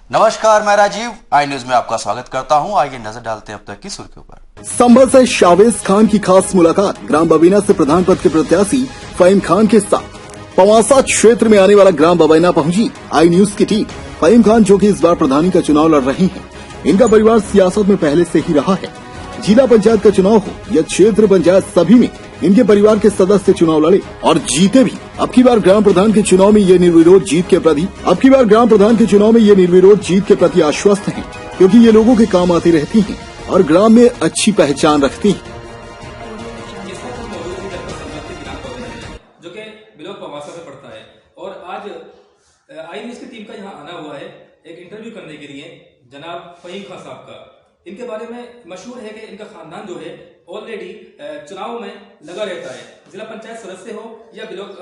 नमस्कार, मैं राजीव आई न्यूज में आपका स्वागत करता हूं। आइए नजर डालते हैं अब तक की सुर्खियों पर। संभल से शावेज खान की खास मुलाकात। ग्राम बबीना से प्रधान पद के प्रत्याशी फहीम खान के साथ पवासा क्षेत्र में आने वाला ग्राम बबीना पहुंची आई न्यूज की टीम। फहीम खान जो कि इस बार प्रधानी का चुनाव लड़ रही हैं, इनका परिवार सियासत में पहले से ही रहा है। जिला पंचायत का चुनाव हो या क्षेत्र पंचायत, सभी में इनके परिवार के सदस्य चुनाव लड़े और जीते भी। अब की बार ग्राम प्रधान के चुनाव में ये निर्विरोध जीत के प्रति आश्वस्त हैं, क्योंकि ये लोगों के काम आती रहती हैं और ग्राम में अच्छी पहचान रखती हैं। जो कि ब्लॉक पवासा से पड़ता है और आज आई न्यूज की टीम का यहाँ आना हुआ है एक इंटरव्यू करने के लिए जनाब फहीम खान साहब का। इनके बारे में मशहूर है कि इनका खानदान जो है ऑलरेडी चुनाव में लगा रहता है। जिला पंचायत सदस्य हो या ब्लॉक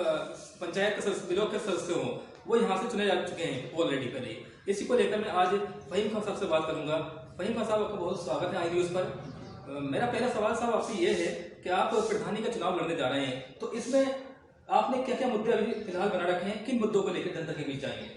पंचायत ब्लॉक के सदस्य हो, वो यहाँ से चुने जा चुके हैं ऑलरेडी पहले। इसी को लेकर मैं आज फहीम खान साहब से बात करूंगा। फहीम खान साहब, आपका बहुत स्वागत है आई न्यूज पर। मेरा पहला सवाल साहब आपसे ये है कि आप प्रधानी का चुनाव लड़ने जा रहे हैं, तो इसमें आपने क्या क्या मुद्दे अभी फिलहाल बना रखे हैं, किन मुद्दों को लेकर जनता के बीच जाएंगे?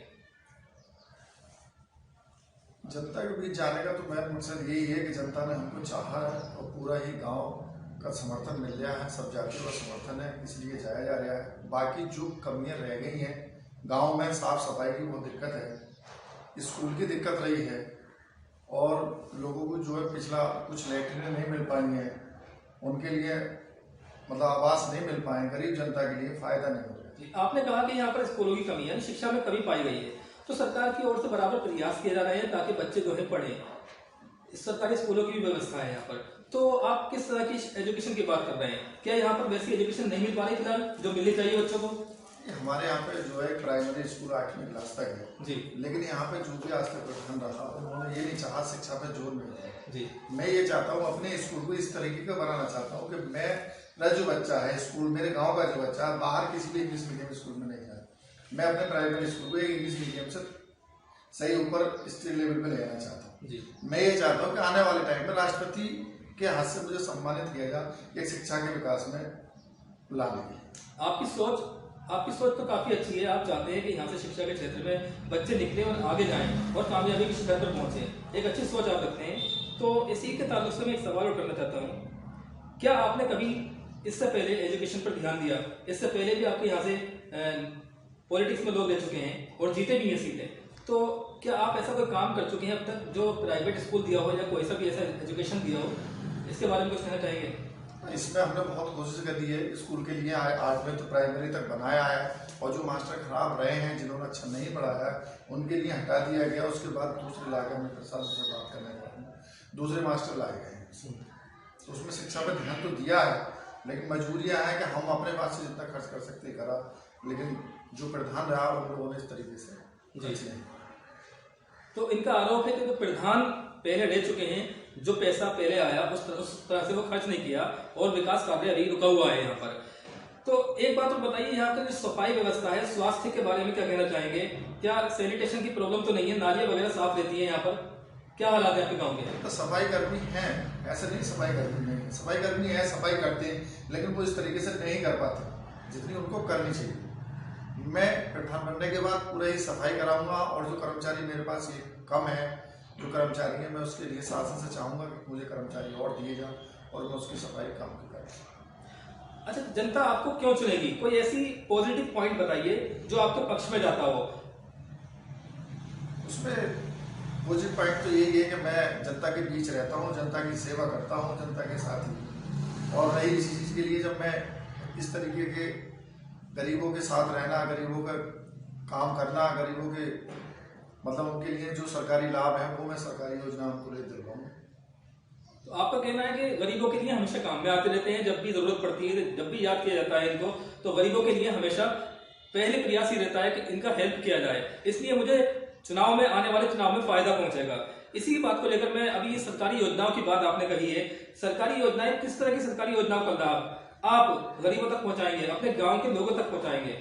जनता के बीच जाने का तो मेरा मकसद यही है कि जनता ने हमको चाहा है और पूरा ही गांव का समर्थन मिल गया है, सब जातियों का समर्थन है, इसलिए जाया जा रहा है। बाकी जो कमियां रह गई हैं गांव में, साफ सफाई की बहुत दिक्कत है, स्कूल की दिक्कत रही है और लोगों को जो है पिछला कुछ लैट्रिन नहीं मिल पाई हैं, उनके लिए मतलब आवास नहीं मिल पाए, गरीब जनता के लिए फायदा नहीं हो रहा। आपने कहा कि यहाँ पर स्कूलों की कमी है, शिक्षा में कमी पाई गई है, तो सरकार की ओर से बराबर प्रयास किए जा रहे हैं ताकि बच्चे जो है पढ़ें। सरकारी स्कूलों की भी व्यवस्था है यहाँ पर, तो आप किस तरह की एजुकेशन की बात कर रहे हैं? क्या यहाँ पर वैसी एजुकेशन नहीं मिल पा रही फिलहाल जो मिलनी चाहिए बच्चों को? हमारे यहाँ पे जो है प्राइमरी स्कूल 8वीं क्लास तक है जी, लेकिन यहाँ पे जो भी आज तक प्रधान रहा उन्होंने ये नहीं चाहा शिक्षा पे जोर मिल जी। मैं ये चाहता हूँ अपने स्कूल को इस तरीके का बनाना चाहता हूँ कि मेरा जो बच्चा है स्कूल, मेरे गाँव का जो बच्चा बाहर किसी भी इंग्लिश मीडियम स्कूल में नहीं जाए, मैं अपने प्राइमरी स्कूल को एक इंग्लिश मीडियम से सही ऊपर स्टेट लेवल पे ले जाना चाहता हूँ। मैं ये चाहता हूँ कि आने वाले टाइम में राष्ट्रपति के हाथ से मुझे सम्मानित किया जाए एक शिक्षा के विकास में लाने की। आपकी सोच तो काफी अच्छी है। आप चाहते हैं कि यहाँ से शिक्षा के क्षेत्र में बच्चे निकले और आगे जाएं और कामयाबी की शिखर पर पहुंचे, एक अच्छी सोच आप रखते हैं। तो इसी के ताल्लुक से मैं एक सवाल करना चाहता हूँ, क्या आपने कभी इससे पहले एजुकेशन पर ध्यान दिया? इससे पहले भी आपके यहाँ से पॉलिटिक्स में लोग रह चुके हैं और जीते भी हैं सीटें, तो क्या आप ऐसा कोई काम कर चुके हैं अब तक जो प्राइवेट स्कूल दिया हो या कोई सा भी ऐसा एजुकेशन दिया हो? इसके बारे में कुछ कहना चाहेंगे? इसमें हमने बहुत कोशिश कर दी है स्कूल के लिए, 8वीं तो प्राइमरी तक बनाया है और जो मास्टर खराब रहे हैं, जिन्होंने अच्छा नहीं पढ़ाया, उनके लिए हटा दिया गया। उसके बाद दूसरे लाके हमने प्रशासन से बात करने के बाद दूसरे मास्टर लाए गए हैं। तो उसमें शिक्षा पर ध्यान तो दिया है, लेकिन मजबूरियाँ हैं कि हम अपने पास से जितना खर्च कर सकते करा, लेकिन जो प्रधान रहा उन लोगों ने इस तरीके से नहीं। तो इनका आरोप है कि जो प्रधान पहले रह चुके हैं, जो पैसा पहले आया उस तरह से वो खर्च नहीं किया और विकास कार्य अभी रुका हुआ है यहाँ पर। तो एक बात और बताइए, यहाँ की जो सफाई व्यवस्था है, स्वास्थ्य के बारे में क्या कहना चाहेंगे? क्या सैनिटेशन की प्रॉब्लम तो नहीं है? नालियां वगैरह साफ रहती है यहाँ पर? क्या हालात है आपके गाँव के? तो सफाई कर्मी है, ऐसा नहीं सफाई कर्मी नहीं है, सफाई कर्मी है, सफाई करते हैं, लेकिन वो इस तरीके से नहीं कर पाते जितनी उनको करनी चाहिए। मैं प्रधान बनने के बाद पूरा ही सफाई कराऊंगा और जो कर्मचारी मेरे पास ये कम है, जो कर्मचारी है, मैं उसके लिए शासन से चाहूंगा कि मुझे कर्मचारी और दिए जाए और मैं उसकी सफाई काम करूँ। अच्छा, जनता आपको क्यों चुनेगी? कोई ऐसी पॉजिटिव पॉइंट बताइए जो आपके पक्ष में जाता हो। उसमें पॉजिटिव पॉइंट तो यही है कि मैं जनता के बीच रहता हूँ, जनता की सेवा करता हूँ, जनता के साथ ही। और रही इसी चीज़ के लिए, जब मैं इस तरीके के गरीबों के साथ रहना, गरीबों का काम करना, गरीबों के मतलब उनके लिए जो सरकारी लाभ है वो मैं सरकारी योजना उनको ले दिलवाऊंगा। तो आपका कहना है कि गरीबों के लिए हमेशा काम में आते रहते हैं, जब भी जरूरत पड़ती है, जब भी याद किया जाता है इनको, तो गरीबों के लिए हमेशा पहले प्रयास ही रहता है कि इनका हेल्प किया जाए, इसलिए मुझे चुनाव में, आने वाले चुनाव में फायदा पहुंचेगा। इसी बात को लेकर मैं अभी सरकारी योजनाओं की बात आपने कही है, सरकारी योजनाएं, किस तरह की सरकारी योजनाओं का लाभ आप गरीबों तक पहुंचाएंगे, अपने गाँव के लोगों तक पहुंचाएंगे?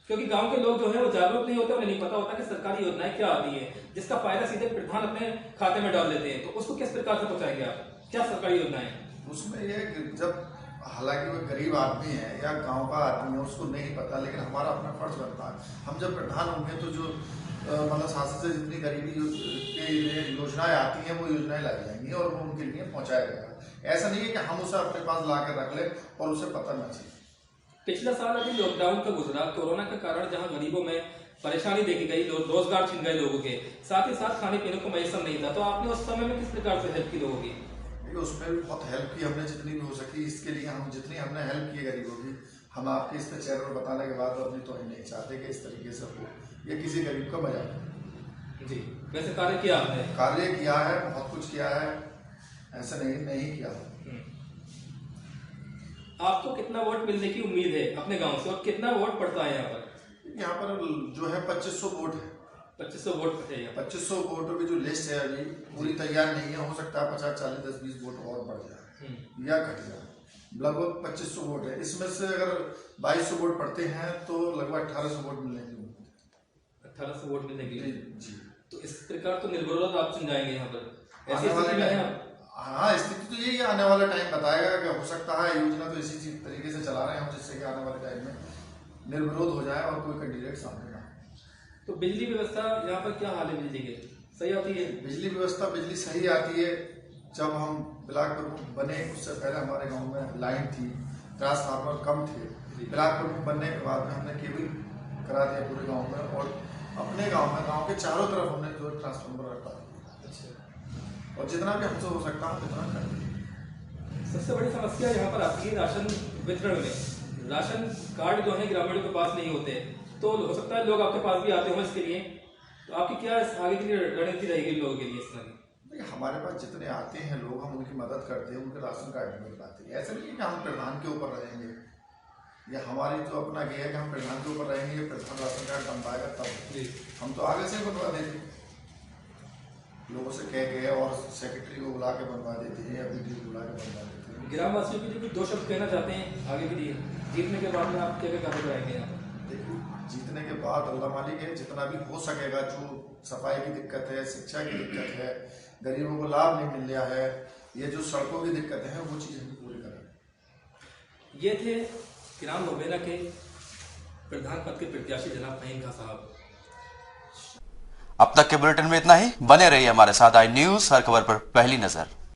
क्योंकि गांव के लोग जो है वो जागरूक नहीं होते, उन्हें नहीं पता होता कि सरकारी योजनाएं क्या आती है, जिसका फायदा सीधे प्रधान अपने खाते में डाल देते हैं। तो उसको किस प्रकार से पहुंचाएंगे आप? क्या सरकारी योजनाएं? उसमें यह कि जब हालांकि वो गरीब आदमी है या गांव का आदमी है उसको नहीं पता, लेकिन हमारा अपना फर्ज बनता है। हम जब प्रधान होंगे तो जो मतलब शासन से जितनी गरीबी के लिए योजनाएं आती हैं वो योजनाएं लाई जाएंगी और वो उनके लिए पहुंचाया जाएगा। ऐसा नहीं है कि हम उसे अपने पास ला कर रख लें और उसे पता न चले। पिछला साल अभी लॉकडाउन का गुजरा, कोरोना के कारण जहां गरीबों में परेशानी देखी गई, रोजगार छिन गए लोगों के, साथ ही साथ खाने पीने को मैसर नहीं था, तो आपने उस समय में किस प्रकार से हेल्प की लोगों की? उसमें भी बहुत हेल्प की हमने, जितनी भी हो सकी। इसके लिए हम जितनी हमने हेल्प की गरीबों की, हम आपके इस पे चेहरे पर बताने के बाद अपनी तो नहीं चाहते कि इस तरीके से हो या किसी गरीब का मजाक। जी, वैसे कार्य किया आपने? कार्य किया है, बहुत कुछ किया है, ऐसा नहीं किया। आपको कितना वोट मिलने की उम्मीद है अपने गांव से और कितना वोट पड़ता है यहाँ पर? यहाँ पर जो है 2500 वोट है। 2500 वोट पड़ते हैं? 2500 वोटों की जो लिस्ट है अभी पूरी तैयार नहीं है, हो सकता है 50, 40, 10, 20 वोट और बढ़ जाए या घट जाए। लगभग 2500 वोट है, इसमें से अगर 2200 वोट पड़ते हैं तो लगभग 1800 वोट मिलने की उम्मीद है। 1800 वोट मिलने की? जी। तो इस प्रकार तो निर्विरोध आप चुन जाएंगे यहाँ पर? आने वाले हाँ, स्थिति तो यही आने वाला टाइम बताएगा कि हो सकता है योजना तो इसी तरीके से चला रहे हैं हम, जिससे कि आने वाले टाइम में निर्विरोध हो जाए और कोई कैंडिडेट सामने ना। तो बिजली व्यवस्था यहाँ पर क्या हाल है? बिजली के सही आती है? बिजली व्यवस्था बिजली सही आती है। जब हम ब्लॉक प्रमुख बने उससे पहले हमारे गांव में लाइन थी, ट्रांसफार्मर कम थे। ब्लॉक प्रमुख बनने के बाद में हमने केबल करा दिया पूरे गांव में और अपने गांव के चारों तरफ हमने जो ट्रांसफार्मर रखा। और जितना भी हमसे हो सकता है उतना कर। सबसे बड़ी समस्या यहाँ पर आती है राशन वितरण में। राशन कार्ड जो है ग्रामीणों के पास नहीं होते, तो हो सकता है लोग आपके पास भी आते हो इसके लिए, तो आपकी क्या आगे के लिए रणनीति रहेगी लोगों के लिए? इस तरह हमारे पास जितने आते हैं लोग, हम उनकी मदद करते हैं, उनके राशन कार्ड मिल पाते हैं। ऐसा नहीं है कि हम प्रधान के ऊपर रहेंगे, या हमारी जो अपना ये है कि हम प्रधान के ऊपर रहेंगे, प्रधान राशन कार्ड बन पाएगा तब। हम तो आगे से बनवा देते, लोगों से कह गए और सेक्रेटरी को बुला के बनवा देते हैं या बीडीओ को बुला के बनवा देते हैं। ग्रामवासियों के लिए 2 शब्द कहना चाहते हैं आगे के लिए, जीतने के बाद में आप क्या क्या कार्य कराएंगे यहाँ पर? देखिए, जीतने के बाद अल्लाह मालिक है, जितना भी हो सकेगा, जो सफाई की दिक्कत है, शिक्षा की दिक्कत है, गरीबों को लाभ नहीं मिल रहा है, ये जो सड़कों की दिक्कत है, वो चीज़ हम पूरी करें। ये थे ग्राम बबेना के प्रधान पद के प्रत्याशी जनाब फहीम खां साहब। अब तक के बुलेटिन में इतना ही। बने रहिए हमारे साथ। आई न्यूज, हर खबर पर पहली नजर।